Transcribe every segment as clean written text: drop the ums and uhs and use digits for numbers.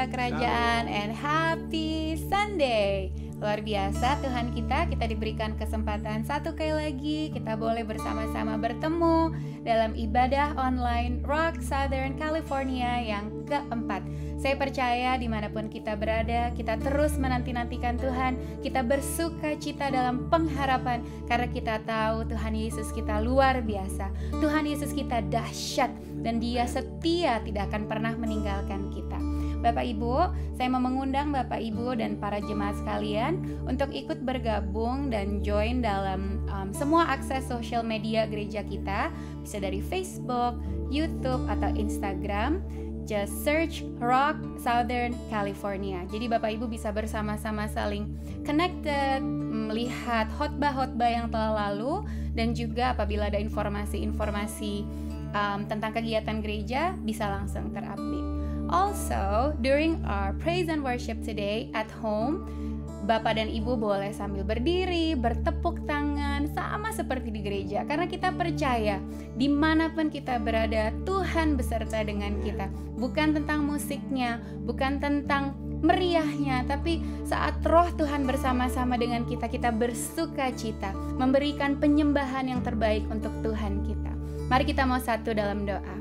kerajaan and happy Sunday. Luar biasa Tuhan kita diberikan kesempatan satu kali lagi kita boleh bersama-sama bertemu dalam ibadah online Rock Southern California yang keempat. Saya percaya dimanapun kita berada, kita terus menanti-nantikan Tuhan, kita bersuka cita dalam pengharapan karena kita tahu Tuhan Yesus kita luar biasa, Tuhan Yesus kita dahsyat dan Dia setia, tidak akan pernah meninggalkan kita. Bapak Ibu, saya mau mengundang Bapak Ibu dan para jemaat sekalian untuk ikut bergabung dan join dalam semua akses sosial media gereja kita, bisa dari Facebook, YouTube, atau Instagram. Just search Rock Southern California. Jadi Bapak Ibu bisa bersama-sama saling connected, melihat khotbah-khotbah yang telah lalu, dan juga apabila ada informasi-informasi tentang kegiatan gereja bisa langsung terupdate. Also, during our praise and worship today at home, Bapak dan Ibu boleh sambil berdiri, bertepuk tangan, sama seperti di gereja. Karena kita percaya, dimanapun kita berada, Tuhan beserta dengan kita. Bukan tentang musiknya, bukan tentang meriahnya, tapi saat roh Tuhan bersama-sama dengan kita, kita bersuka cita, memberikan penyembahan yang terbaik untuk Tuhan kita. Mari kita mau satu dalam doa.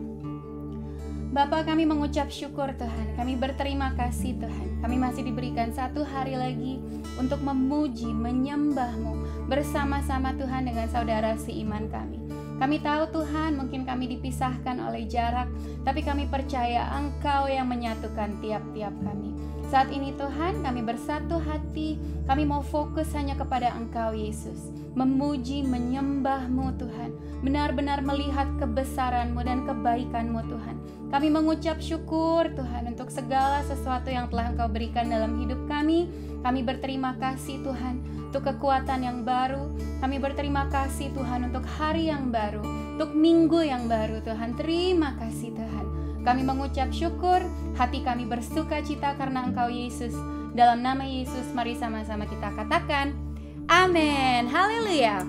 Bapa, kami mengucap syukur Tuhan, kami berterima kasih Tuhan, kami masih diberikan satu hari lagi untuk memuji, menyembah-Mu bersama-sama Tuhan dengan saudara seiman kami. Kami tahu Tuhan mungkin kami dipisahkan oleh jarak, tapi kami percaya Engkau yang menyatukan tiap-tiap kami. Saat ini Tuhan kami bersatu hati, kami mau fokus hanya kepada Engkau Yesus, memuji, menyembah-Mu Tuhan, benar-benar melihat kebesaran-Mu dan kebaikan-Mu Tuhan. Kami mengucap syukur Tuhan untuk segala sesuatu yang telah Engkau berikan dalam hidup kami. Kami berterima kasih Tuhan untuk kekuatan yang baru. Kami berterima kasih Tuhan untuk hari yang baru, untuk minggu yang baru Tuhan. Terima kasih Tuhan. Kami mengucap syukur, hati kami bersuka cita karena Engkau Yesus. Dalam nama Yesus mari sama-sama kita katakan amin. Haleluya.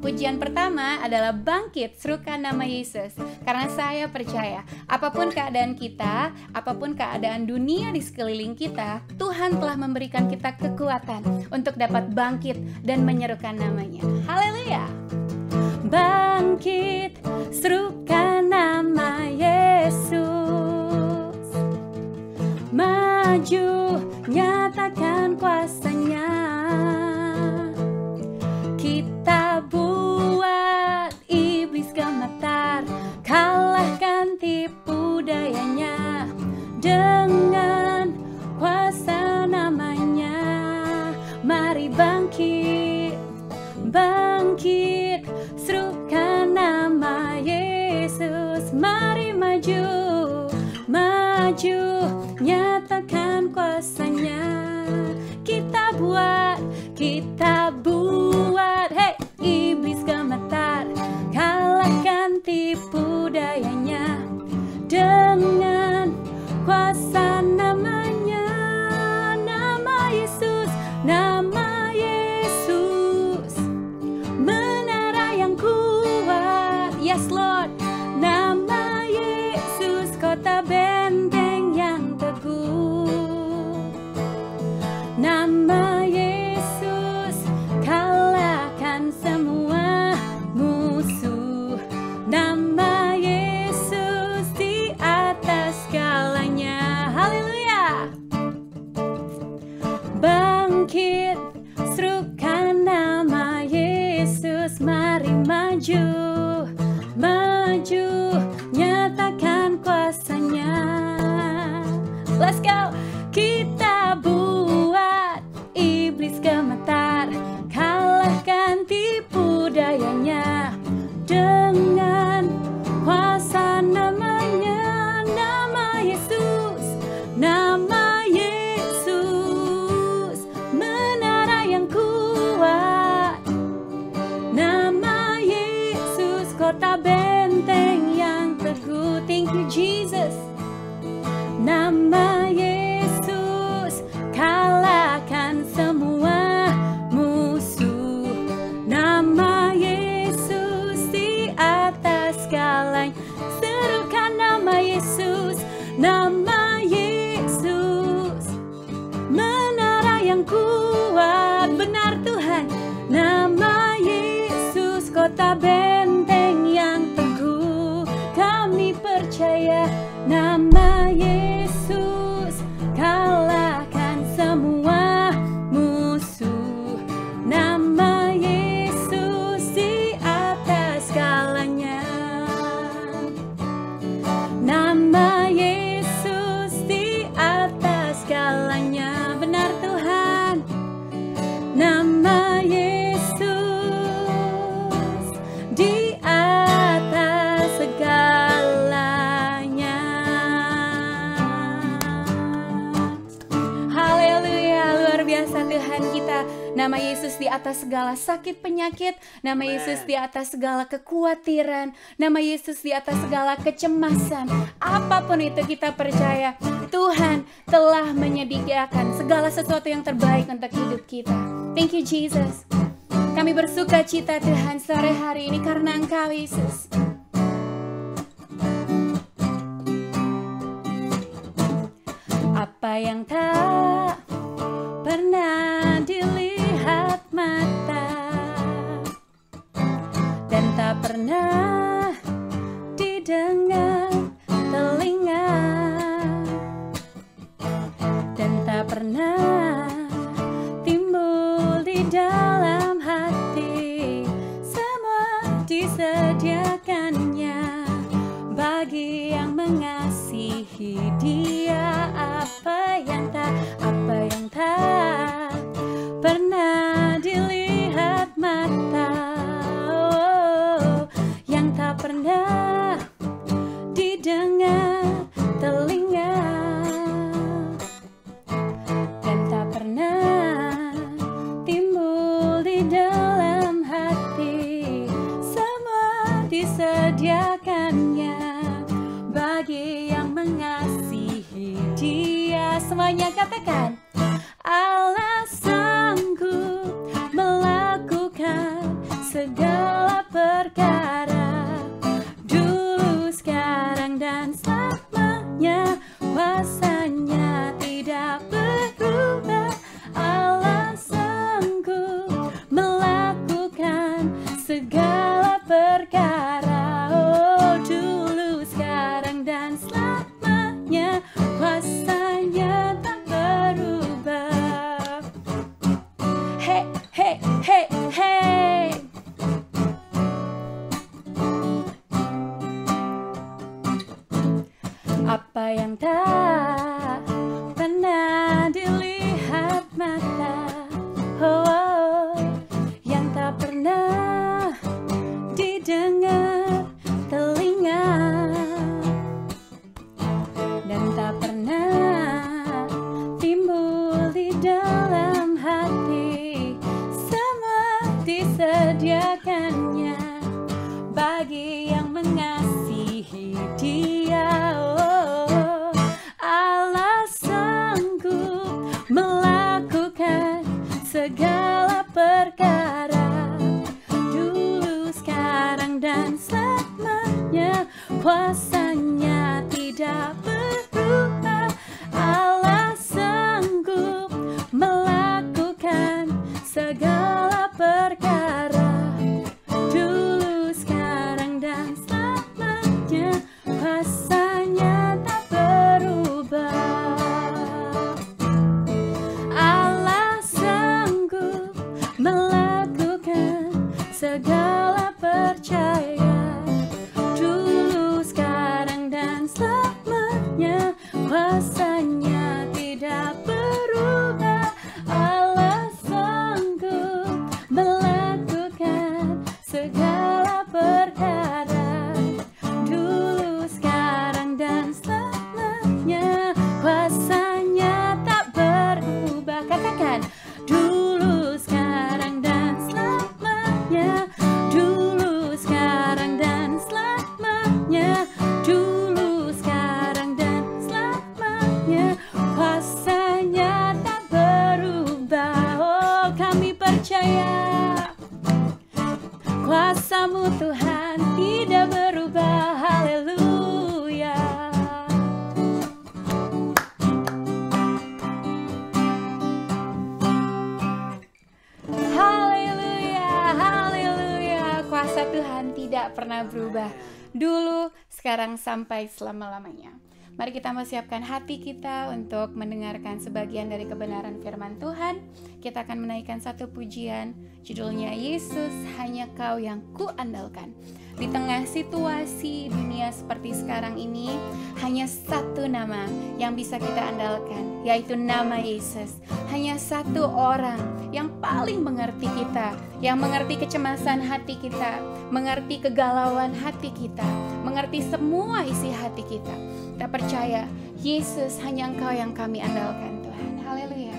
Pujian pertama adalah bangkit, serukan nama Yesus. Karena saya percaya, apapun keadaan kita, apapun keadaan dunia di sekeliling kita, Tuhan telah memberikan kita kekuatan untuk dapat bangkit dan menyerukan namanya. Haleluya. Bangkit, serukan nama Yesus. Maju, nyatakan kuasa-Nya. Kita buat iblis gemetar, kalahkan tipu dayanya dengan kuasa namanya. Mari bangkit, bangkit, serukan nama Yesus. Mari maju, maju, nyatakan kuasa-Nya. Kita buat, hey, iblis gemetar, kalahkan tipu dayanya dengan kuasa namanya. Nama Yesus, nama Yesus, menara yang kuat. Yes Lord, nama Yesus, kota benteng yang teguh. Nama Yesus, kalahkan semua musuh. Nama Yesus di atas segalanya. Haleluya. Bangkit, serukan nama Yesus. Mari maju, maju, nyatakan kuasa-Nya. Let's go. Kita buat iblis gemetar, kalahkan tipu dayanya dengan kuasa namanya. Nama Yesus, nama Yesus, menara yang kuat. Nama Yesus, kota benteng yang teguh. Thank you Jesus. Nama Yesus, kalahkan semua musuh. Nama Yesus di atas segalanya. Serukan nama Yesus, nama Yesus. benteng yang teguh. Kami percaya nama Yesus kalahkan semua musuh. Nama Yesus di atas segalanya. Nama Yesus di atas segalanya. Benar Tuhan. Nama Yesus di atas segalanya. Haleluya, luar biasa Tuhan kita. Nama Yesus di atas segala sakit penyakit. Nama Yesus di atas segala kekhawatiran. Nama Yesus di atas segala kecemasan. Apapun itu kita percaya Tuhan telah menyediakan segala sesuatu yang terbaik untuk hidup kita. Thank you Jesus. Kami bersuka cita Tuhan sore hari ini karena Engkau Yesus. Apa yang tak pernah dilihat mata dan tak pernah didengar telinga dan tak pernah timbul di dalam hati, semua disediakannya bagi yang mengasihi Dia. Apa yang tak pernah dilihat mata, yang tak pernah didengar telinga, dan tak pernah timbul di dalam hati, semua disediakannya bagi yang mengasihi Dia. Semuanya katakan, Allah sanggup melakukan segala perkara, dulu, sekarang, dan selamanya. Kuasanya tidak berubah. Allah sanggup melakukan segala perkara, oh, dulu, sekarang, dan selamanya. Kuasanya tak berubah. Hey, hey, hey, hey. Apa yang tak pernah dilihat mata, oh, yang tak pernah didengar telinga, dan tak pernah timbul di dalam hati, semua disediakannya bagi yang mengasihi Dia. Oh, Allah sanggup melakukan segala perkara, dulu, sekarang, dan selamanya. Kuasanya tidak berubah. Allah sanggup melakukan segala perkara, dulu, sekarang, dan selamanya. Kuasanya tak berubah. Allah sanggup melakukan segala percaya, dulu, sekarang, dan selamanya. berubah dulu, sekarang, sampai selama-lamanya. Mari kita mempersiapkan hati kita untuk mendengarkan sebagian dari kebenaran firman Tuhan. Kita akan menaikkan satu pujian, judulnya Yesus Hanya Kau Yang Kuandalkan. Di tengah situasi dunia seperti sekarang ini, hanya satu nama yang bisa kita andalkan, yaitu nama Yesus. Hanya satu orang yang paling mengerti kita, yang mengerti kecemasan hati kita, mengerti kegalauan hati kita, mengerti semua isi hati kita. Kita percaya Yesus hanya Engkau yang kami andalkan, Tuhan. Haleluya.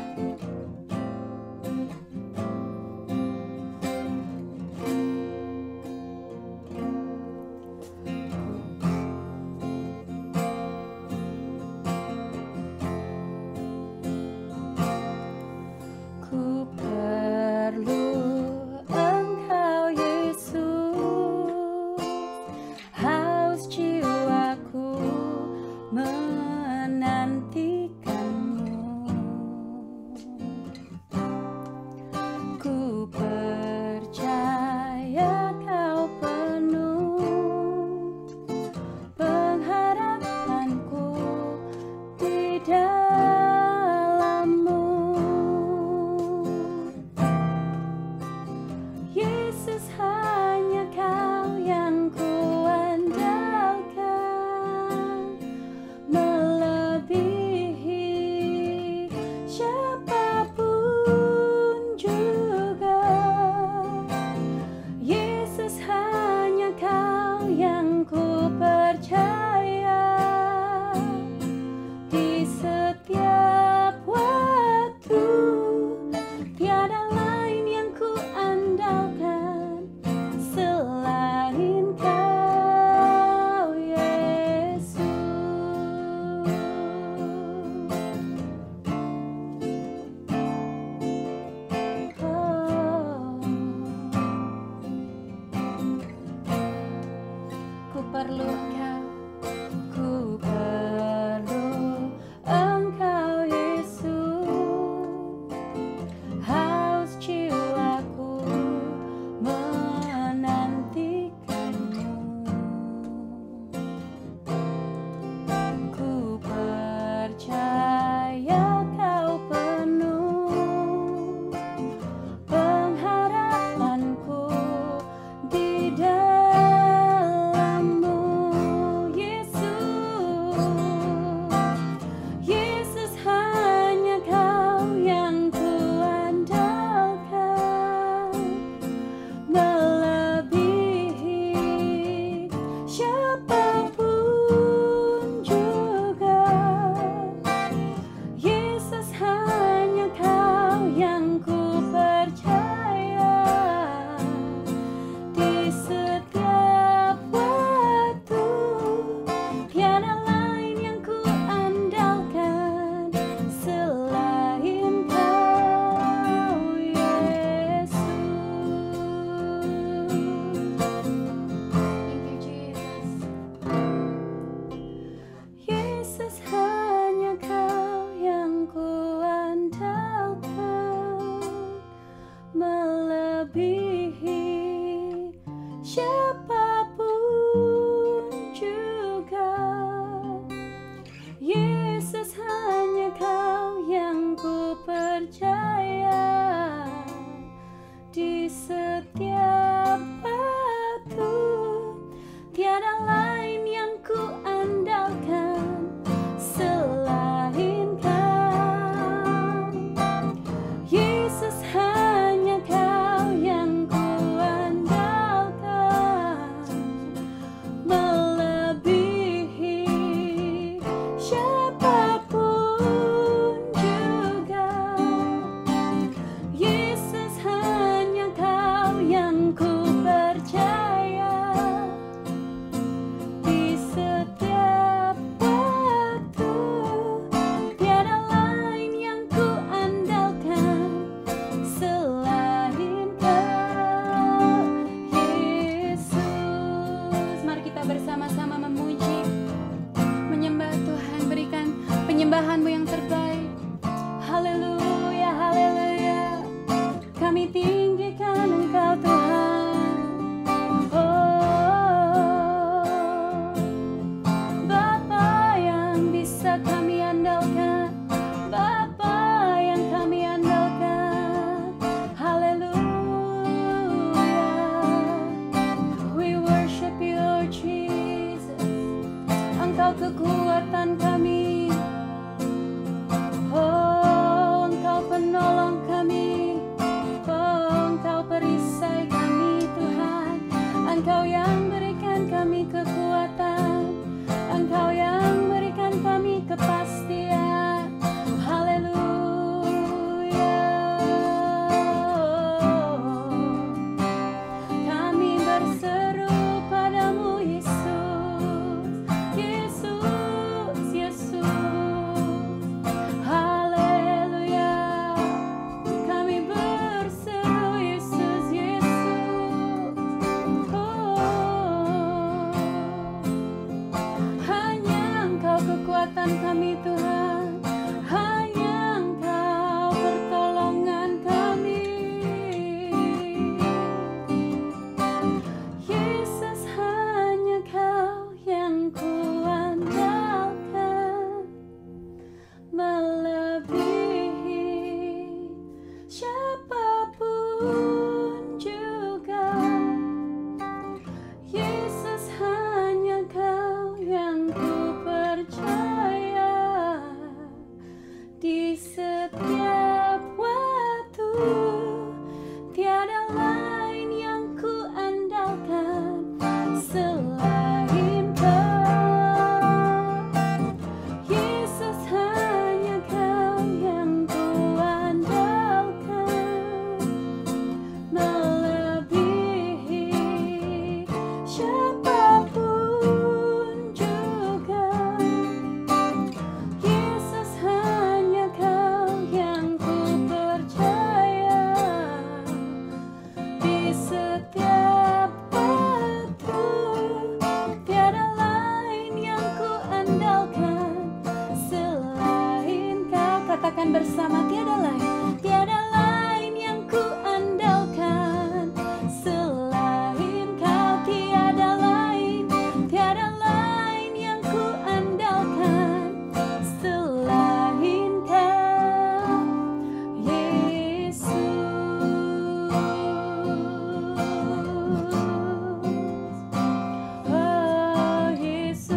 penyembahan-Mu yang terbaik. Haleluya, haleluya. Kami tinggikan Engkau Tuhan. Oh, kekuatan kami. Oh, Engkau penolong kami. Oh, Engkau perisai kami Tuhan. Engkau yang berikan kami kekuatan. Engkau yang berikan kami kepastian. Haleluya. Kami berseru padamu Yesus, Yesus, Yesus. Haleluya. Kami berseru Yesus, Yesus. Oh, hanya Engkau kekuatan kami Tuhan. Hanya Engkau pertolongan kami. Yesus, hanya Kau yang kuandalkan, melebihi siapapun juga. Yesus, hanya Kau yang ku percaya. Di setiap waktu tiada lain yang ku andalkan selain Kau. Yesus, hanya Kau yang ku andalkan, melebihi siapapun juga. Yesus, hanya Kau yang ku percaya. Di setiap waktu tiada lain yang ku andalkan selain Kau. Katakan bersama, tiada lain yang ku andalkan selain Kau. Tiada lain yang ku andalkan selain Kau, Yesus. Oh, Yesus.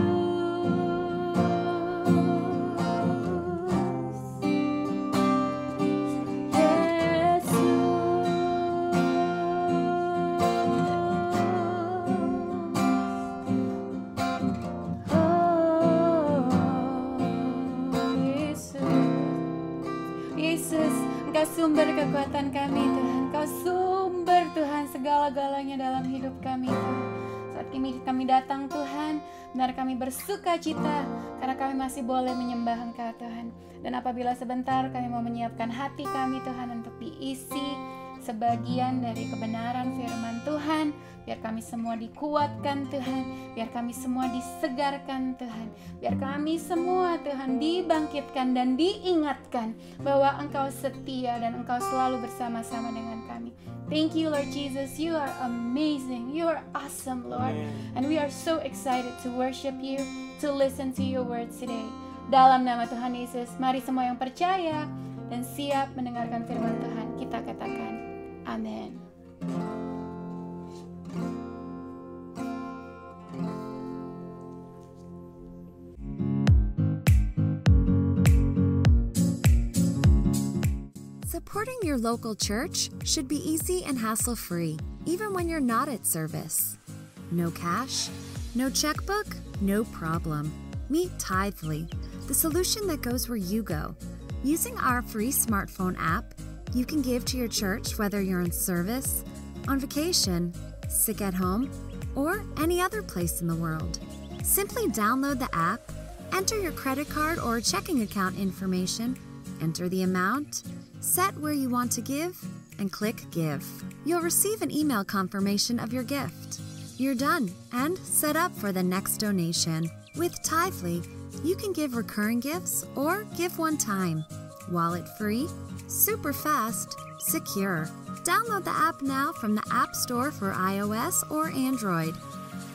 Yesus, Engkau sumber kekuatan kami Tuhan. Engkau sumber Tuhan segala-galanya dalam hidup kami Tuhan. Saat kami datang Tuhan, benar kami bersuka cita karena kami masih boleh menyembah Engkau Tuhan. Dan apabila sebentar kami mau menyiapkan hati kami Tuhan untuk diisi sebagian dari kebenaran firman Tuhan, biar kami semua dikuatkan Tuhan, biar kami semua disegarkan Tuhan, biar kami semua Tuhan dibangkitkan dan diingatkan bahwa Engkau setia dan Engkau selalu bersama-sama dengan kami. Thank you Lord Jesus, you are amazing, you are awesome Lord, and we are so excited to worship you, to listen to your words today. Dalam nama Tuhan Yesus, mari semua yang percaya dan siap mendengarkan firman Tuhan, kita katakan amin. Supporting your local church should be easy and hassle-free, even when you're not at service. No cash? No checkbook? No problem. Meet Tithely, the solution that goes where you go. Using our free smartphone app, you can give to your church whether you're in service, on vacation, sick at home, or any other place in the world. Simply download the app, enter your credit card or checking account information, enter the amount, set where you want to give, and click Give. You'll receive an email confirmation of your gift. You're done and set up for the next donation. With Tithely, you can give recurring gifts or give one time. Wallet-free, super fast, secure. Download the app now from the App Store for iOS or Android.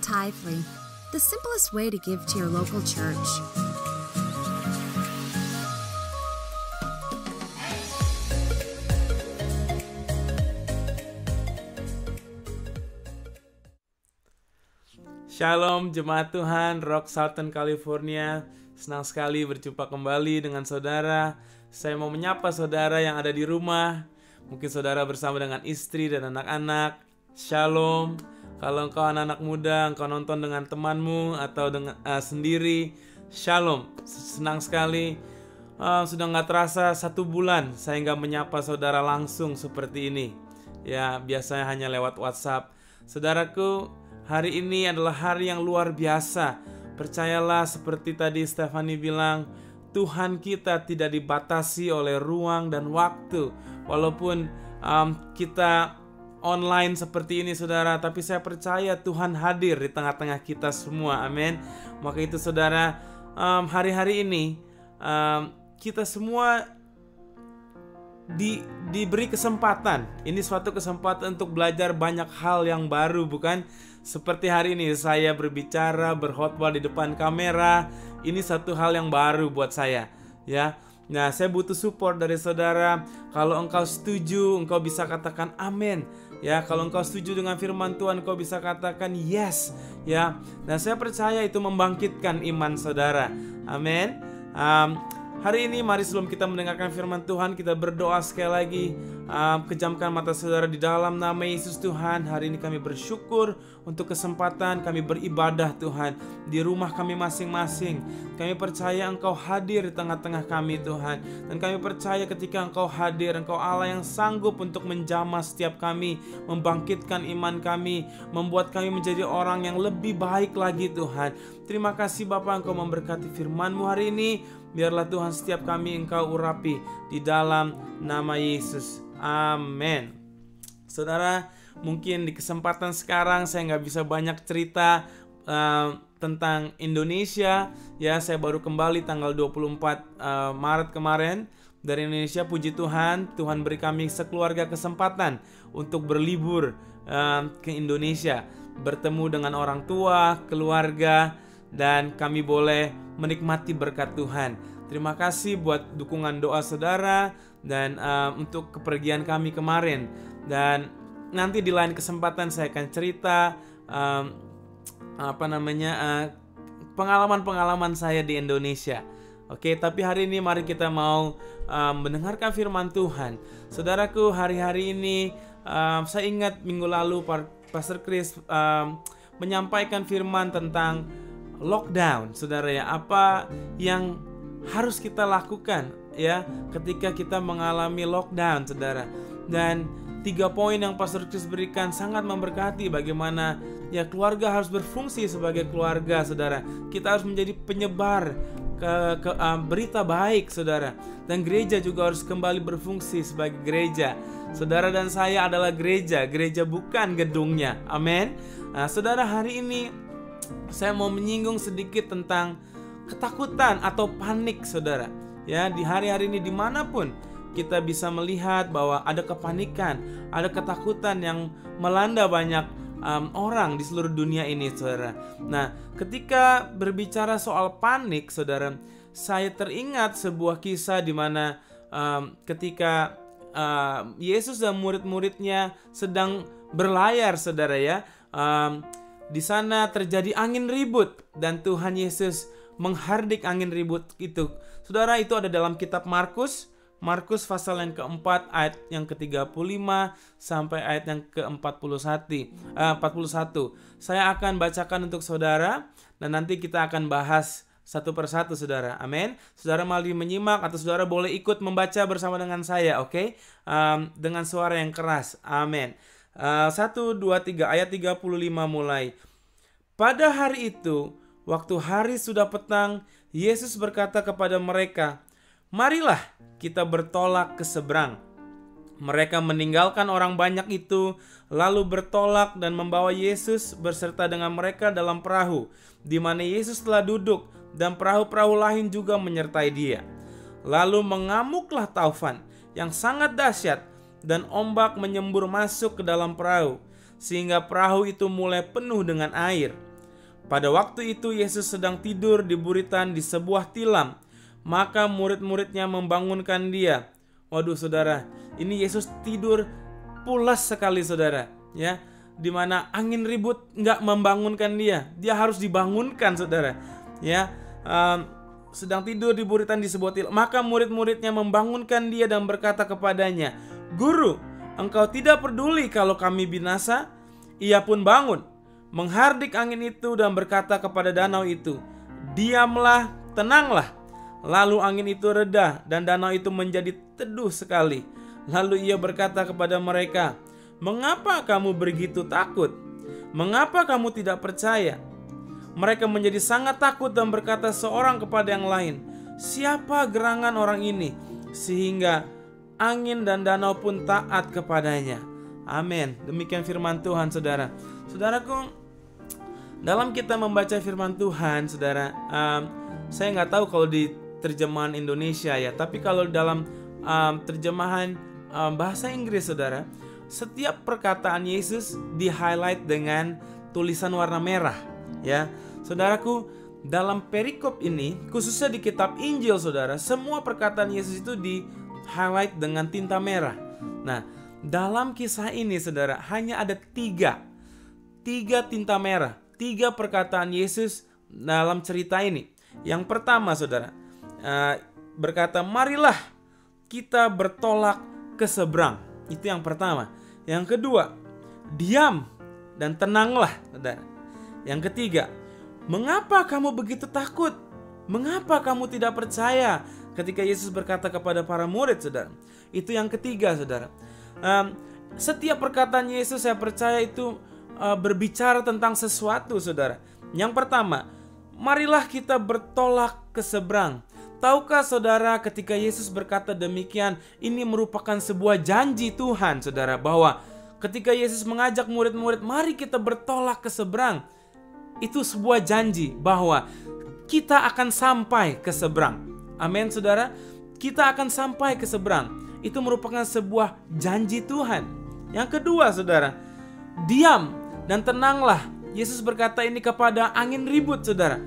Tithely, the simplest way to give to your local church. Shalom jemaat Tuhan Rock Salton, California. Senang sekali berjumpa kembali dengan saudara. Saya mau menyapa saudara yang ada di rumah. Mungkin saudara bersama dengan istri dan anak-anak. Shalom. Kalau engkau anak-anak muda, engkau nonton dengan temanmu atau dengan sendiri. Shalom. Senang sekali. Sudah gak terasa 1 bulan saya gak menyapa saudara langsung seperti ini. Ya, biasanya hanya lewat WhatsApp. Saudaraku, hari ini adalah hari yang luar biasa. Percayalah seperti tadi Stephanie bilang, Tuhan kita tidak dibatasi oleh ruang dan waktu. Walaupun kita online seperti ini saudara, tapi saya percaya Tuhan hadir di tengah-tengah kita semua. Amin. Maka itu saudara, hari-hari ini kita semua diberi kesempatan. Ini suatu kesempatan untuk belajar banyak hal yang baru, bukan? Seperti hari ini saya berbicara, berkhotbah di depan kamera. Ini satu hal yang baru buat saya, ya. Nah, saya butuh support dari saudara. Kalau engkau setuju, engkau bisa katakan amin. Ya, kalau engkau setuju dengan firman Tuhan, engkau bisa katakan yes, ya. Dan saya percaya itu membangkitkan iman saudara. Amin. Hari ini mari sebelum kita mendengarkan firman Tuhan, kita berdoa sekali lagi. Kejamkan mata saudara di dalam nama Yesus Tuhan. Hari ini kami bersyukur untuk kesempatan kami beribadah Tuhan di rumah kami masing-masing. Kami percaya Engkau hadir di tengah-tengah kami Tuhan. Dan kami percaya ketika Engkau hadir, Engkau Allah yang sanggup untuk menjamah setiap kami, membangkitkan iman kami, membuat kami menjadi orang yang lebih baik lagi Tuhan. Terima kasih Bapa, Engkau memberkati firman-Mu hari ini. Biarlah Tuhan setiap kami Engkau urapi di dalam nama Yesus. Amin. Saudara, mungkin di kesempatan sekarang saya nggak bisa banyak cerita tentang Indonesia. Ya, saya baru kembali tanggal 24 Maret kemarin dari Indonesia. Puji Tuhan, Tuhan beri kami sekeluarga kesempatan untuk berlibur ke Indonesia, bertemu dengan orang tua, keluarga, dan kami boleh menikmati berkat Tuhan. Terima kasih buat dukungan doa saudara dan untuk kepergian kami kemarin. Dan nanti di lain kesempatan saya akan cerita pengalaman-pengalaman saya di Indonesia. Oke, tapi hari ini mari kita mau mendengarkan firman Tuhan. Saudaraku, hari-hari ini saya ingat minggu lalu Pastor Chris menyampaikan firman tentang lockdown, saudara ya. Apa yang harus kita lakukan ya ketika kita mengalami lockdown, saudara. Dan 3 poin yang Pastor Chris berikan sangat memberkati bagaimana ya keluarga harus berfungsi sebagai keluarga, saudara. Kita harus menjadi penyebar berita baik, saudara. Dan gereja juga harus kembali berfungsi sebagai gereja. Saudara dan saya adalah gereja bukan gedungnya. Amin. Nah, saudara, hari ini saya mau menyinggung sedikit tentang ketakutan atau panik, saudara. Ya, di hari-hari ini dimanapun kita bisa melihat bahwa ada kepanikan, ada ketakutan yang melanda banyak orang di seluruh dunia ini, saudara. Nah, ketika berbicara soal panik, saudara, saya teringat sebuah kisah di mana ketika Yesus dan murid-muridnya sedang berlayar, saudara ya. Di sana terjadi angin ribut dan Tuhan Yesus menghardik angin ribut itu. Saudara, itu ada dalam kitab Markus pasal yang keempat ayat yang ke-35 sampai ayat yang ke-41. Saya akan bacakan untuk saudara dan nanti kita akan bahas satu persatu, saudara. Amin. Saudara mari menyimak atau saudara boleh ikut membaca bersama dengan saya, oke? Dengan suara yang keras. Amin. 1, 2, 3 ayat 35 mulai. Pada hari itu, waktu hari sudah petang, Yesus berkata kepada mereka, "Marilah kita bertolak ke seberang." Mereka meninggalkan orang banyak itu, lalu bertolak dan membawa Yesus beserta dengan mereka dalam perahu, di mana Yesus telah duduk, dan perahu-perahu lain juga menyertai dia. Lalu mengamuklah taufan yang sangat dahsyat, dan ombak menyembur masuk ke dalam perahu, sehingga perahu itu mulai penuh dengan air. Pada waktu itu Yesus sedang tidur di buritan di sebuah tilam. Maka murid-muridnya membangunkan dia. Waduh, saudara, ini Yesus tidur pulas sekali, saudara. Ya, di mana angin ribut nggak membangunkan dia. Dia harus dibangunkan, saudara. Ya, sedang tidur di buritan di sebuah tilam. Maka murid-muridnya membangunkan dia dan berkata kepadanya, "Guru, engkau tidak peduli kalau kami binasa?" Ia pun bangun, menghardik angin itu dan berkata kepada danau itu, "Diamlah, tenanglah." Lalu angin itu reda dan danau itu menjadi teduh sekali. Lalu ia berkata kepada mereka, "Mengapa kamu begitu takut? Mengapa kamu tidak percaya?" Mereka menjadi sangat takut dan berkata seorang kepada yang lain, "Siapa gerangan orang ini sehingga angin dan danau pun taat kepadanya?" Amin. Demikian firman Tuhan, saudara. Saudaraku, dalam kita membaca firman Tuhan, saudara, saya nggak tahu kalau di terjemahan Indonesia ya, tapi kalau dalam terjemahan bahasa Inggris, saudara, setiap perkataan Yesus di-highlight dengan tulisan warna merah, ya. Saudaraku, dalam perikop ini, khususnya di kitab Injil, saudara, semua perkataan Yesus itu di-highlight dengan tinta merah. Nah, dalam kisah ini, saudara, hanya ada tiga tinta merah, 3 perkataan Yesus dalam cerita ini. Yang pertama, saudara, berkata, "Marilah kita bertolak ke seberang." Itu yang pertama. Yang kedua, "Diam dan tenanglah." Saudara. Yang ketiga, "Mengapa kamu begitu takut? Mengapa kamu tidak percaya?" Ketika Yesus berkata kepada para murid, saudara. Itu yang ketiga, saudara. Setiap perkataan Yesus, saya percaya itu berbicara tentang sesuatu, saudara. Yang pertama, marilah kita bertolak ke seberang. Tahukah saudara, ketika Yesus berkata demikian, ini merupakan sebuah janji Tuhan, saudara, bahwa ketika Yesus mengajak murid-murid, mari kita bertolak ke seberang, itu sebuah janji bahwa kita akan sampai ke seberang. Amin, saudara. Kita akan sampai ke seberang. Itu merupakan sebuah janji Tuhan. Yang kedua, saudara, diam dan tenanglah. Yesus berkata ini kepada angin ribut, saudara.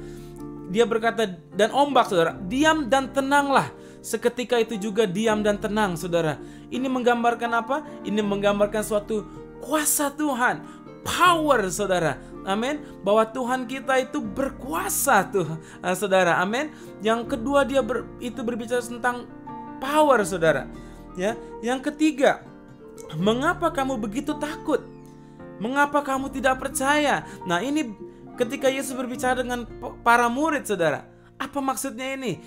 Dia berkata, dan ombak, saudara, diam dan tenanglah. Seketika itu juga diam dan tenang, saudara. Ini menggambarkan apa? Ini menggambarkan suatu kuasa Tuhan, power, saudara. Amin. Bahwa Tuhan kita itu berkuasa, tuh, saudara. Amin. Yang kedua, dia itu berbicara tentang power, saudara. Ya. Yang ketiga, mengapa kamu begitu takut? Mengapa kamu tidak percaya? Nah, ini ketika Yesus berbicara dengan para murid, saudara, apa maksudnya ini?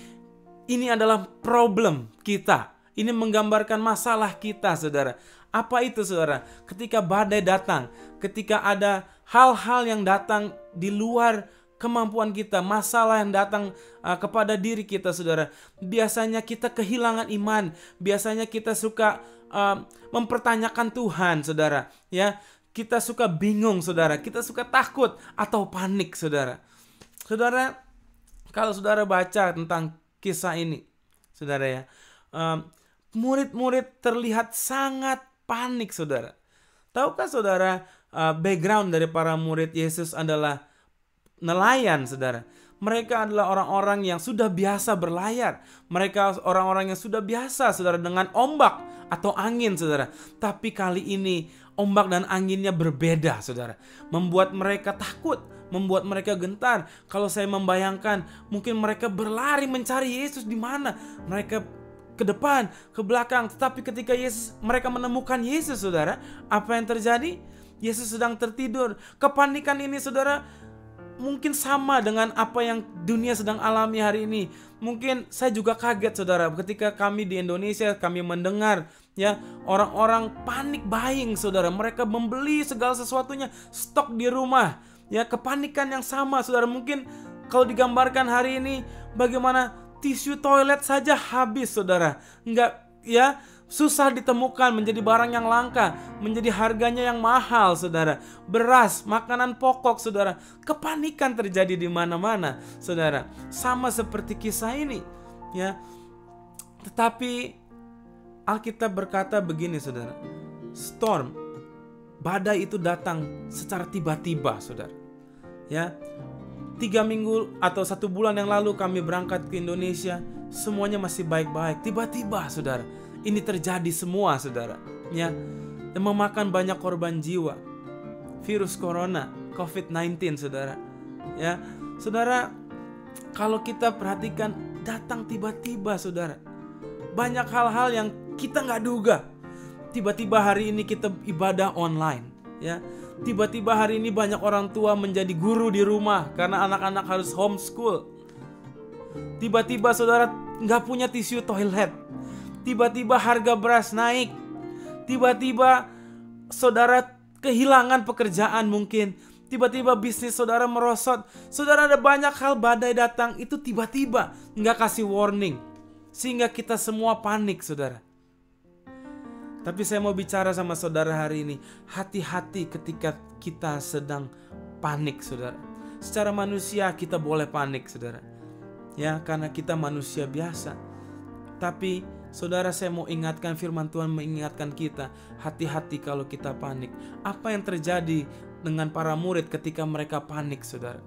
Ini adalah problem kita. Ini menggambarkan masalah kita, saudara. Apa itu, saudara? Ketika badai datang, ketika ada hal-hal yang datang di luar kemampuan kita, masalah yang datang kepada diri kita, saudara. Biasanya kita kehilangan iman. Biasanya kita suka mempertanyakan Tuhan, saudara. Ya. Kita suka bingung, saudara. Kita suka takut atau panik, saudara. Saudara, kalau saudara baca tentang kisah ini, saudara, ya, murid-murid terlihat sangat panik, saudara. Tahukah saudara, background dari para murid Yesus adalah nelayan, saudara. Mereka adalah orang-orang yang sudah biasa berlayar. Mereka orang-orang yang sudah biasa, saudara, dengan ombak atau angin, saudara. Tapi kali ini ombak dan anginnya berbeda, saudara. Membuat mereka takut, membuat mereka gentar. Kalau saya membayangkan, mungkin mereka berlari mencari Yesus di mana. Mereka ke depan, ke belakang. Tetapi ketika mereka menemukan Yesus, saudara, apa yang terjadi? Yesus sedang tertidur. Kepanikan ini, saudara, mungkin sama dengan apa yang dunia sedang alami hari ini. Mungkin saya juga kaget, saudara, ketika kami di Indonesia, kami mendengar, ya, orang-orang panik buying, saudara. Mereka membeli segala sesuatunya, stok di rumah. Ya, kepanikan yang sama, saudara. Mungkin kalau digambarkan hari ini, bagaimana tisu toilet saja habis, saudara. Enggak, ya, susah ditemukan, menjadi barang yang langka, menjadi harganya yang mahal, saudara. Beras, makanan pokok, saudara. Kepanikan terjadi di mana-mana, saudara. Sama seperti kisah ini, ya. Tetapi Alkitab berkata begini, saudara. Storm, badai itu datang secara tiba-tiba, saudara. Ya, 3 minggu atau 1 bulan yang lalu kami berangkat ke Indonesia, semuanya masih baik-baik. Tiba-tiba, saudara, ini terjadi semua, saudara, ya, dan memakan banyak korban jiwa. virus corona, COVID-19, saudara. Ya, saudara, kalau kita perhatikan datang tiba-tiba, saudara. Banyak hal-hal yang kita nggak duga. Tiba-tiba hari ini kita ibadah online, ya. Tiba-tiba hari ini banyak orang tua menjadi guru di rumah karena anak-anak harus homeschool. Tiba-tiba saudara nggak punya tisu toilet. Tiba-tiba harga beras naik. Tiba-tiba saudara kehilangan pekerjaan mungkin. Tiba-tiba bisnis saudara merosot. Saudara, ada banyak hal badai datang itu tiba-tiba, nggak kasih warning. Sehingga kita semua panik, saudara. Tapi saya mau bicara sama saudara hari ini. Hati-hati ketika kita sedang panik, saudara. Secara manusia kita boleh panik, saudara. Ya, karena kita manusia biasa. Tapi saudara, saya mau ingatkan, firman Tuhan mengingatkan kita. Hati-hati kalau kita panik. Apa yang terjadi dengan para murid ketika mereka panik, saudara?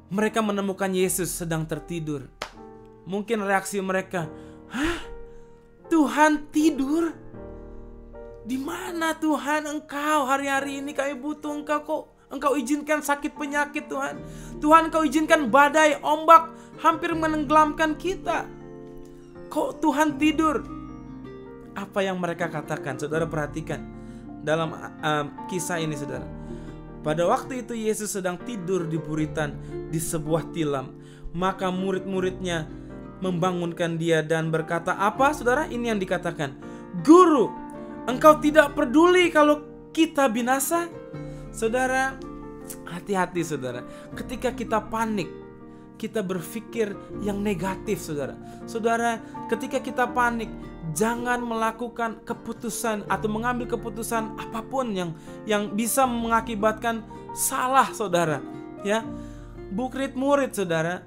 Mereka menemukan Yesus sedang tertidur. Mungkin reaksi mereka, "Hah? Tuhan tidur? Di mana Tuhan Engkau? Hari-hari ini kami butuh Engkau, kok Engkau izinkan sakit penyakit, Tuhan. Tuhan, Engkau izinkan badai, ombak hampir menenggelamkan kita. Kok Tuhan tidur?" Apa yang mereka katakan? Saudara, perhatikan dalam kisah ini, saudara. Pada waktu itu Yesus sedang tidur di buritan di sebuah tilam. Maka murid-muridnya membangunkan dia dan berkata, apa, saudara? Ini yang dikatakan, "Guru, Engkau tidak peduli kalau kita binasa?" Saudara, hati-hati, saudara. Ketika kita panik, kita berpikir yang negatif, saudara. Saudara, ketika kita panik, jangan melakukan keputusan atau mengambil keputusan apapun yang bisa mengakibatkan salah, saudara. Ya, murid, saudara,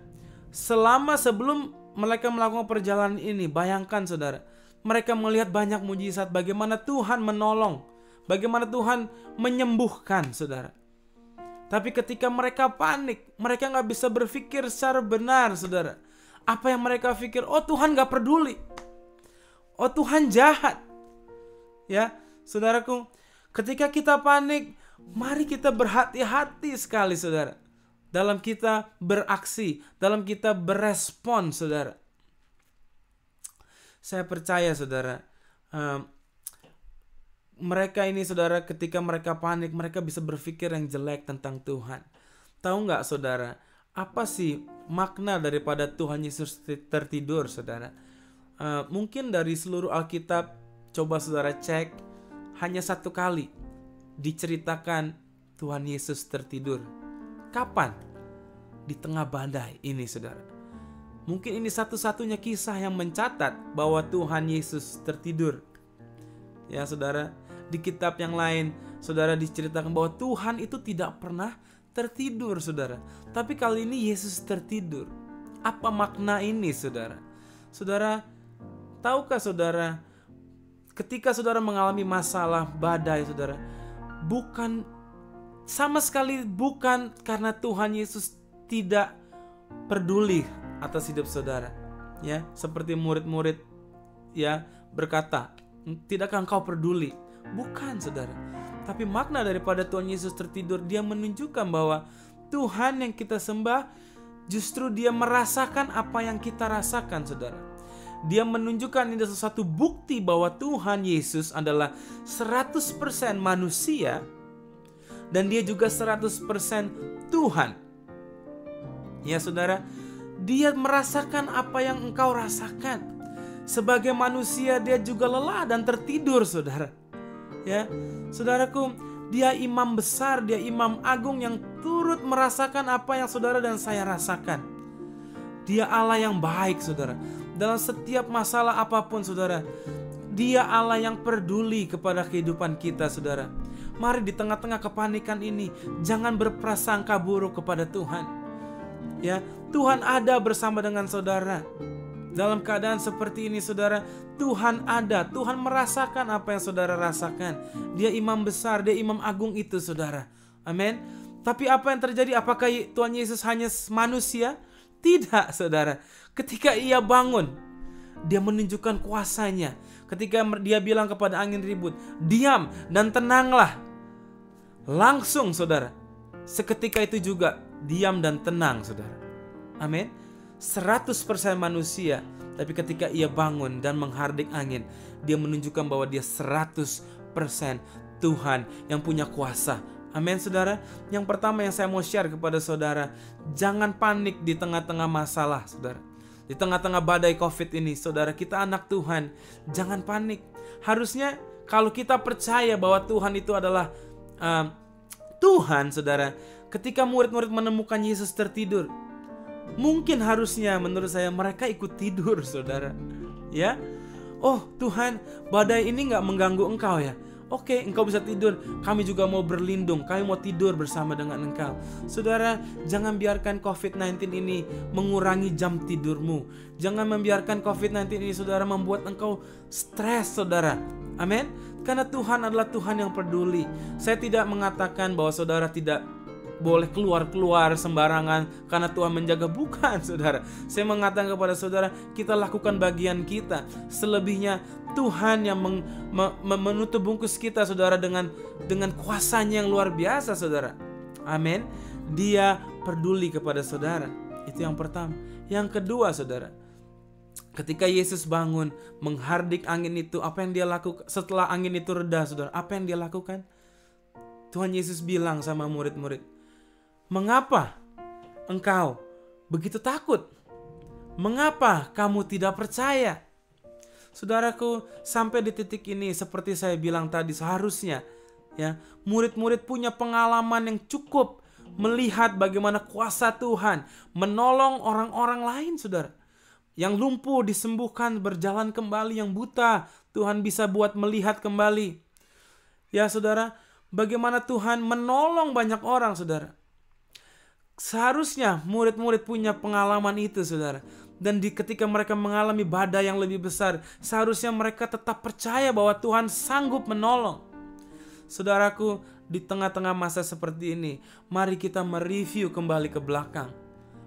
sebelum mereka melakukan perjalanan ini, bayangkan, saudara, mereka melihat banyak mujizat, bagaimana Tuhan menolong, bagaimana Tuhan menyembuhkan, saudara. Tapi ketika mereka panik, mereka gak bisa berpikir secara benar, saudara. Apa yang mereka pikir? Oh, Tuhan gak peduli. Oh, Tuhan jahat. Ya, saudaraku, ketika kita panik, mari kita berhati-hati sekali, saudara, dalam kita beraksi, dalam kita berespon, saudara. Saya percaya, saudara, mereka ini, saudara, ketika mereka panik, mereka bisa berpikir yang jelek tentang Tuhan. Tahu nggak, saudara, apa sih makna daripada Tuhan Yesus tertidur, saudara? Mungkin dari seluruh Alkitab, coba saudara cek, hanya satu kali diceritakan Tuhan Yesus tertidur. Kapan? Di tengah badai ini, saudara. Mungkin ini satu-satunya kisah yang mencatat bahwa Tuhan Yesus tertidur. Ya, saudara, di kitab yang lain, saudara, diceritakan bahwa Tuhan itu tidak pernah tertidur, saudara. Tapi kali ini Yesus tertidur. Apa makna ini, saudara? Saudara, tahukah saudara, ketika saudara mengalami masalah badai, saudara, sama sekali bukan karena Tuhan Yesus tidak peduli atas hidup saudara. Ya, seperti murid-murid ya berkata, "Tidakkah engkau peduli?" Bukan, saudara. Tapi makna daripada Tuhan Yesus tertidur, dia menunjukkan bahwa Tuhan yang kita sembah justru dia merasakan apa yang kita rasakan, saudara. Dia menunjukkan ini sesuatu bukti bahwa Tuhan Yesus adalah 100% manusia dan dia juga 100% Tuhan. Ya, saudara, dia merasakan apa yang engkau rasakan. Sebagai manusia dia juga lelah dan tertidur, saudara. Ya, saudaraku, dia imam besar, dia imam agung yang turut merasakan apa yang saudara dan saya rasakan. Dia Allah yang baik, saudara. Dalam setiap masalah apapun, saudara, dia Allah yang peduli kepada kehidupan kita, saudara. Mari di tengah-tengah kepanikan ini, jangan berprasangka buruk kepada Tuhan. Ya, Tuhan ada bersama dengan saudara. Dalam keadaan seperti ini, saudara, Tuhan ada. Tuhan merasakan apa yang saudara rasakan. Dia imam besar, dia imam agung itu, saudara. Amin. Tapi apa yang terjadi? Apakah Tuhan Yesus hanya manusia? Tidak, saudara. Ketika ia bangun, dia menunjukkan kuasanya. Ketika dia bilang kepada angin ribut, "Diam dan tenanglah." langsung saudara, seketika itu juga diam dan tenang saudara. Amin. 100% manusia, tapi ketika ia bangun dan menghardik angin, dia menunjukkan bahwa dia 100% Tuhan yang punya kuasa. Amin saudara. Yang pertama yang saya mau share kepada saudara, jangan panik di tengah-tengah masalah saudara. Di tengah-tengah badai COVID ini saudara, kita anak Tuhan, jangan panik. Harusnya kalau kita percaya bahwa Tuhan itu adalah Tuhan saudara, ketika murid-murid menemukan Yesus tertidur, mungkin harusnya menurut saya mereka ikut tidur saudara. Ya, oh Tuhan, badai ini gak mengganggu engkau ya? Oke, engkau bisa tidur, kami juga mau berlindung, kami mau tidur bersama dengan engkau. Saudara, jangan biarkan COVID-19 ini mengurangi jam tidurmu. Jangan membiarkan COVID-19 ini saudara membuat engkau stres saudara. Amin. Karena Tuhan adalah Tuhan yang peduli. Saya tidak mengatakan bahwa saudara tidak boleh keluar-keluar sembarangan karena Tuhan menjaga, bukan saudara. Saya mengatakan kepada saudara, kita lakukan bagian kita. Selebihnya Tuhan yang menutup bungkus kita saudara dengan kuasanya yang luar biasa saudara. Amin. Dia peduli kepada saudara. Itu yang pertama. Yang kedua saudara, ketika Yesus bangun menghardik angin itu, apa yang dia lakukan? Setelah angin itu reda saudara, apa yang dia lakukan? Tuhan Yesus bilang sama murid-murid, mengapa engkau begitu takut? Mengapa kamu tidak percaya? Saudaraku, sampai di titik ini seperti saya bilang tadi, seharusnya ya murid-murid punya pengalaman yang cukup melihat bagaimana kuasa Tuhan menolong orang-orang lain saudara. Yang lumpuh disembuhkan, berjalan kembali, yang buta Tuhan bisa buat melihat kembali. Ya saudara, bagaimana Tuhan menolong banyak orang saudara. Seharusnya murid-murid punya pengalaman itu saudara. Dan ketika mereka mengalami badai yang lebih besar, seharusnya mereka tetap percaya bahwa Tuhan sanggup menolong. Saudaraku, di tengah-tengah masa seperti ini, mari kita mereview kembali ke belakang.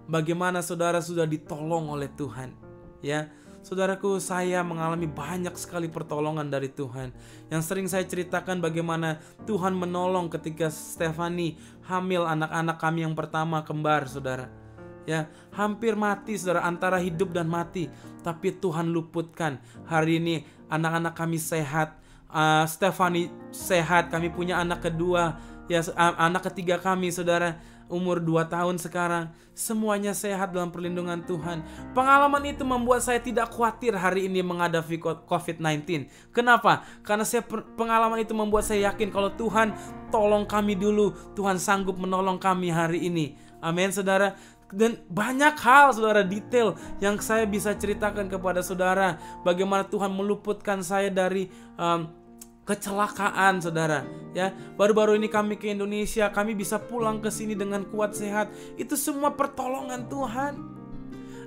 Bagaimana saudara sudah ditolong oleh Tuhan. Ya, saudaraku, saya mengalami banyak sekali pertolongan dari Tuhan. Yang sering saya ceritakan bagaimana Tuhan menolong ketika Stephanie hamil anak-anak kami yang pertama, kembar saudara. Ya, hampir mati saudara, antara hidup dan mati, tapi Tuhan luputkan. Hari ini anak-anak kami sehat, Stephanie sehat, kami punya anak kedua, ya anak ketiga kami saudara, umur 2 tahun sekarang. Semuanya sehat dalam perlindungan Tuhan. Pengalaman itu membuat saya tidak khawatir hari ini menghadapi COVID-19. Kenapa? Karena pengalaman itu membuat saya yakin kalau Tuhan tolong kami dulu, Tuhan sanggup menolong kami hari ini. Amin saudara. Dan banyak hal saudara, detail yang saya bisa ceritakan kepada saudara, bagaimana Tuhan meluputkan saya dari kecelakaan saudara. Ya, baru-baru ini kami ke Indonesia, kami bisa pulang ke sini dengan kuat sehat. Itu semua pertolongan Tuhan.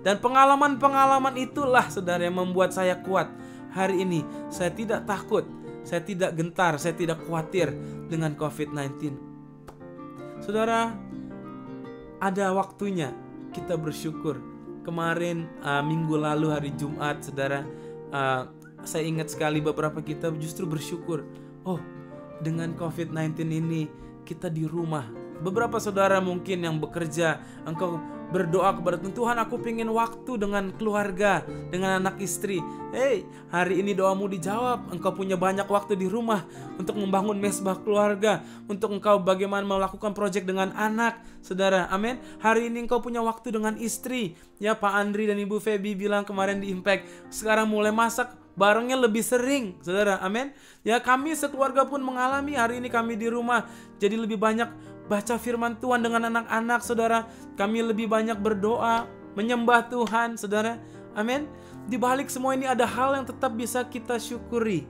Dan pengalaman-pengalaman itulah saudara yang membuat saya kuat. Hari ini saya tidak takut, saya tidak gentar, saya tidak khawatir dengan COVID-19. Saudara, ada waktunya kita bersyukur. Kemarin minggu lalu hari Jumat saudara, saya ingat sekali beberapa kita justru bersyukur. Oh, dengan COVID-19 ini kita di rumah. Beberapa saudara mungkin yang bekerja, engkau berdoa kepada Tuhan, aku pengen waktu dengan keluarga, dengan anak istri. Hey, hari ini doamu dijawab. Engkau punya banyak waktu di rumah untuk membangun mesbah keluarga, untuk engkau bagaimana melakukan proyek dengan anak, saudara. Amin. Hari ini engkau punya waktu dengan istri. Ya, Pak Andri dan Ibu Feby bilang kemarin di Impact, sekarang mulai masak barengnya lebih sering, saudara. Amin. Ya, kami sekeluarga pun mengalami hari ini kami di rumah, jadi lebih banyak baca firman Tuhan dengan anak-anak, saudara. Kami lebih banyak berdoa, menyembah Tuhan, saudara. Amin. Di balik semua ini ada hal yang tetap bisa kita syukuri.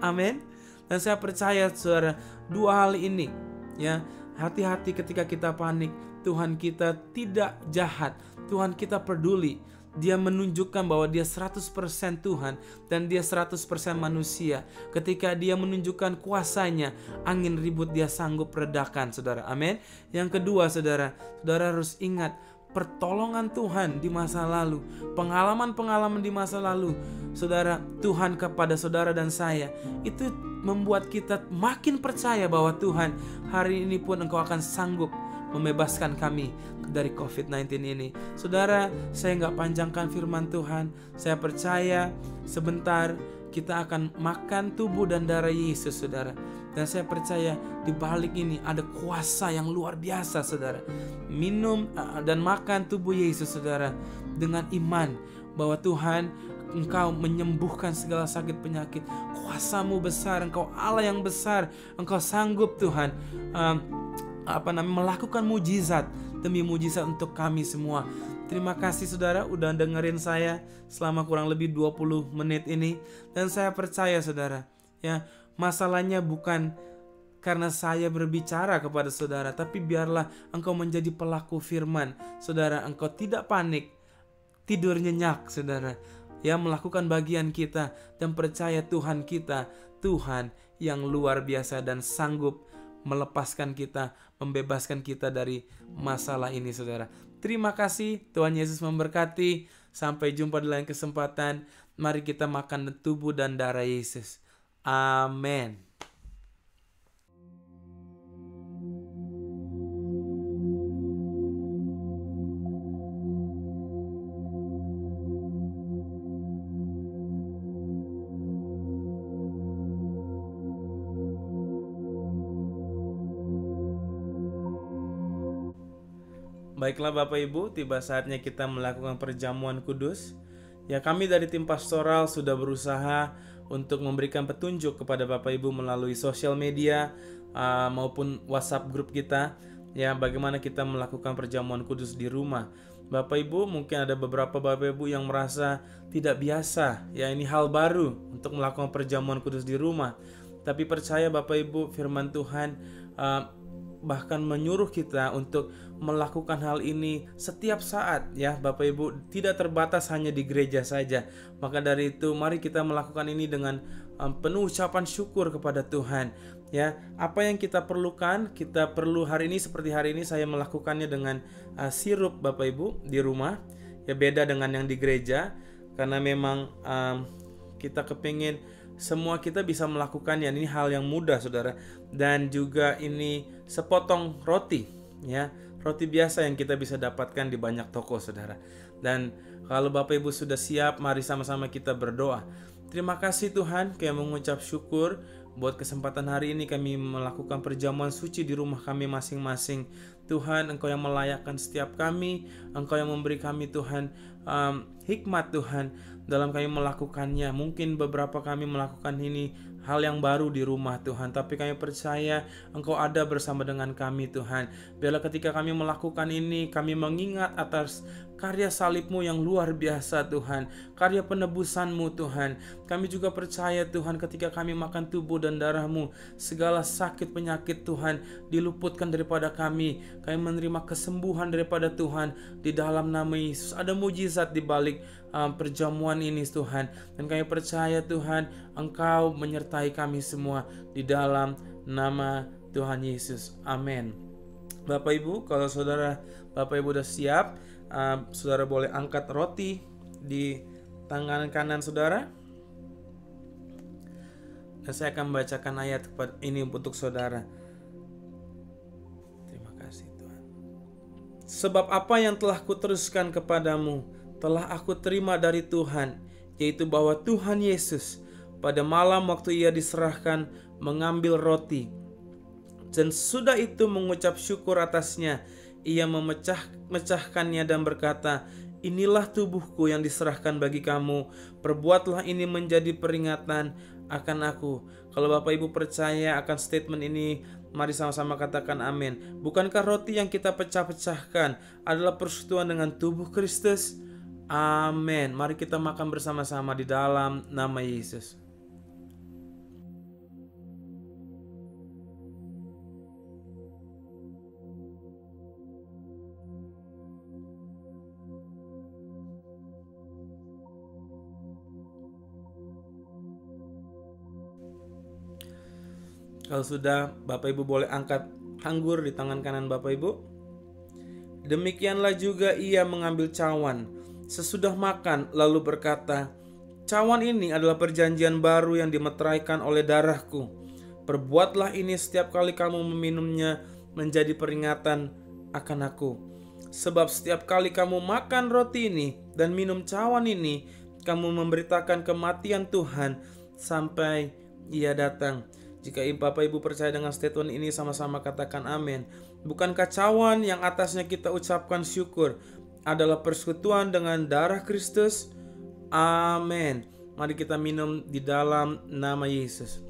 Amin. Dan saya percaya, saudara, dua hal ini, ya, hati-hati ketika kita panik. Tuhan kita tidak jahat. Tuhan kita peduli. Dia menunjukkan bahwa dia 100% Tuhan dan dia 100% manusia. Ketika dia menunjukkan kuasanya, angin ribut dia sanggup redakan, saudara. Amin. Yang kedua, saudara harus ingat, pertolongan Tuhan di masa lalu, pengalaman-pengalaman di masa lalu, saudara, Tuhan kepada saudara dan saya, itu membuat kita makin percaya bahwa Tuhan, hari ini pun Engkau akan sanggup membebaskan kami dari COVID-19 ini. Saudara, saya nggak panjangkan firman Tuhan. Saya percaya sebentar kita akan makan tubuh dan darah Yesus, saudara. Dan saya percaya di balik ini ada kuasa yang luar biasa, saudara. Minum dan makan tubuh Yesus, saudara, dengan iman bahwa Tuhan, Engkau menyembuhkan segala sakit penyakit. Kuasa-Mu besar, Engkau Allah yang besar. Engkau sanggup, Tuhan, melakukan mujizat demi mujizat untuk kami semua. Terima kasih saudara udah dengerin saya selama kurang lebih 20 menit ini. Dan saya percaya saudara, ya, masalahnya bukan karena saya berbicara kepada saudara, tapi biarlah engkau menjadi pelaku firman. Saudara, engkau tidak panik, tidur nyenyak, saudara, ya, melakukan bagian kita dan percaya Tuhan kita, Tuhan yang luar biasa dan sanggup melepaskan kita, membebaskan kita dari masalah ini, saudara. Terima kasih, Tuhan Yesus memberkati. Sampai jumpa di lain kesempatan. Mari kita makan tubuh dan darah Yesus. Amin. Baiklah Bapak Ibu, tiba saatnya kita melakukan perjamuan kudus. Ya, kami dari tim pastoral sudah berusaha untuk memberikan petunjuk kepada Bapak Ibu melalui sosial media maupun WhatsApp grup kita, ya, bagaimana kita melakukan perjamuan kudus di rumah. Bapak Ibu, mungkin ada beberapa Bapak Ibu yang merasa tidak biasa, ya, ini hal baru untuk melakukan perjamuan kudus di rumah. Tapi percaya Bapak Ibu, firman Tuhan bahkan menyuruh kita untuk melakukan hal ini setiap saat, ya Bapak Ibu, tidak terbatas hanya di gereja saja. Maka dari itu mari kita melakukan ini dengan penuh ucapan syukur kepada Tuhan, ya. Apa yang kita perlukan, kita perlu hari ini, seperti hari ini saya melakukannya dengan sirup Bapak Ibu di rumah, ya, beda dengan yang di gereja karena memang kita kepingin semua kita bisa melakukannya. Ini hal yang mudah saudara. Dan juga ini sepotong roti, ya, roti biasa yang kita bisa dapatkan di banyak toko saudara. Dan kalau Bapak Ibu sudah siap, mari sama-sama kita berdoa. Terima kasih Tuhan, kami mengucap syukur buat kesempatan hari ini kami melakukan perjamuan suci di rumah kami masing-masing. Tuhan, Engkau yang melayakkan setiap kami, Engkau yang memberi kami Tuhan hikmat Tuhan dalam kami melakukannya. Mungkin beberapa kami melakukan ini hal yang baru di rumah Tuhan, tapi kami percaya Engkau ada bersama dengan kami Tuhan. Biarlah ketika kami melakukan ini, kami mengingat atas karya salib-Mu yang luar biasa Tuhan, karya penebusan-Mu Tuhan. Kami juga percaya Tuhan ketika kami makan tubuh dan darah-Mu, segala sakit penyakit Tuhan diluputkan daripada kami. Kami menerima kesembuhan daripada Tuhan di dalam nama Yesus. Ada mujizat di balik perjamuan ini Tuhan. Dan kami percaya Tuhan, Engkau menyertai kami semua di dalam nama Tuhan Yesus. Amin. Bapak Ibu, kalau saudara Bapak Ibu sudah siap, saudara boleh angkat roti di tangan kanan saudara. Dan saya akan membacakan ayat ini untuk saudara. Terima kasih Tuhan. Sebab apa yang telah kuteruskan kepadamu telah aku terima dari Tuhan, yaitu bahwa Tuhan Yesus pada malam waktu Ia diserahkan mengambil roti, dan sudah itu mengucap syukur atasnya, Ia memecahkannya dan berkata, inilah tubuhku yang diserahkan bagi kamu, perbuatlah ini menjadi peringatan akan aku. Kalau Bapak Ibu percaya akan statement ini, mari sama-sama katakan amin. Bukankah roti yang kita pecah-pecahkan adalah persekutuan dengan tubuh Kristus? Amin. Mari kita makan bersama-sama di dalam nama Yesus. Kalau sudah, Bapak Ibu boleh angkat anggur di tangan kanan Bapak Ibu. Demikianlah juga ia mengambil cawan sesudah makan, lalu berkata, "Cawan ini adalah perjanjian baru yang dimeteraikan oleh darahku. Perbuatlah ini setiap kali kamu meminumnya menjadi peringatan akan aku. Sebab setiap kali kamu makan roti ini dan minum cawan ini, kamu memberitakan kematian Tuhan sampai ia datang." Jika Bapak Ibu percaya dengan statement ini, sama-sama katakan amin. Bukankah cawan yang atasnya kita ucapkan syukur adalah persekutuan dengan darah Kristus? Amin. Mari kita minum di dalam nama Yesus.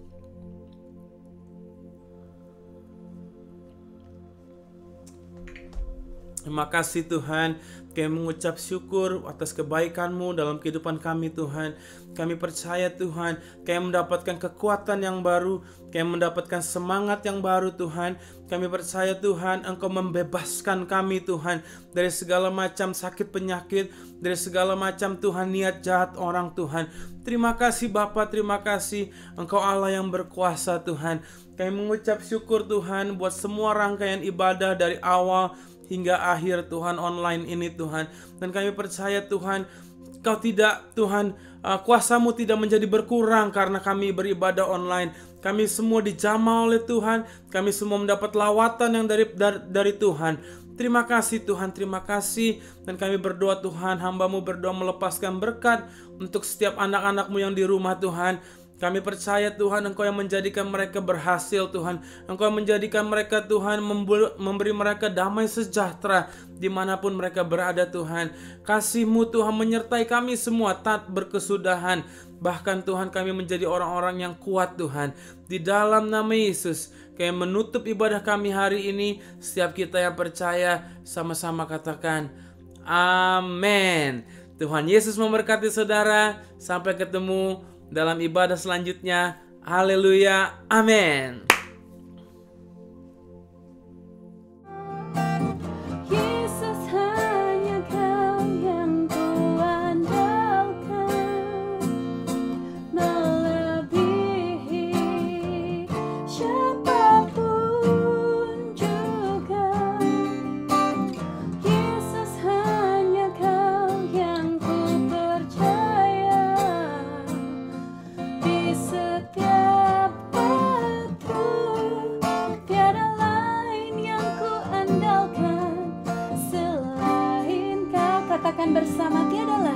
Terima kasih Tuhan, kami mengucap syukur atas kebaikan-Mu dalam kehidupan kami Tuhan. Kami percaya Tuhan, kami mendapatkan kekuatan yang baru, kami mendapatkan semangat yang baru Tuhan. Kami percaya Tuhan, Engkau membebaskan kami Tuhan dari segala macam sakit penyakit, dari segala macam Tuhan niat jahat orang Tuhan. Terima kasih Bapa, terima kasih Engkau Allah yang berkuasa Tuhan. Kami mengucap syukur Tuhan buat semua rangkaian ibadah dari awal hingga akhir Tuhan online ini Tuhan. Dan kami percaya Tuhan, Kau tidak Tuhan, kuasa-Mu tidak menjadi berkurang karena kami beribadah online. Kami semua dijamah oleh Tuhan, kami semua mendapat lawatan yang dari Tuhan. Terima kasih Tuhan, terima kasih. Dan kami berdoa Tuhan, hamba-Mu berdoa melepaskan berkat untuk setiap anak-anak-Mu yang di rumah Tuhan. Kami percaya Tuhan, Engkau yang menjadikan mereka berhasil Tuhan. Engkau yang menjadikan mereka Tuhan, memberi mereka damai sejahtera dimanapun mereka berada Tuhan. Kasih-Mu Tuhan menyertai kami semua tak berkesudahan. Bahkan Tuhan, kami menjadi orang-orang yang kuat Tuhan. Di dalam nama Yesus, kami menutup ibadah kami hari ini. Setiap kita yang percaya sama-sama katakan amin. Tuhan Yesus memberkati saudara. Sampai ketemu dalam ibadah selanjutnya. Haleluya. Amin. Yesus hanya Kau yang kuandalkan, melebihi siapapun juga. Yesus hanya Kau yang ku percaya. Di setiap waktu, tiada lain yang ku andalkan selain Kau. Katakan bersama, tiada lain.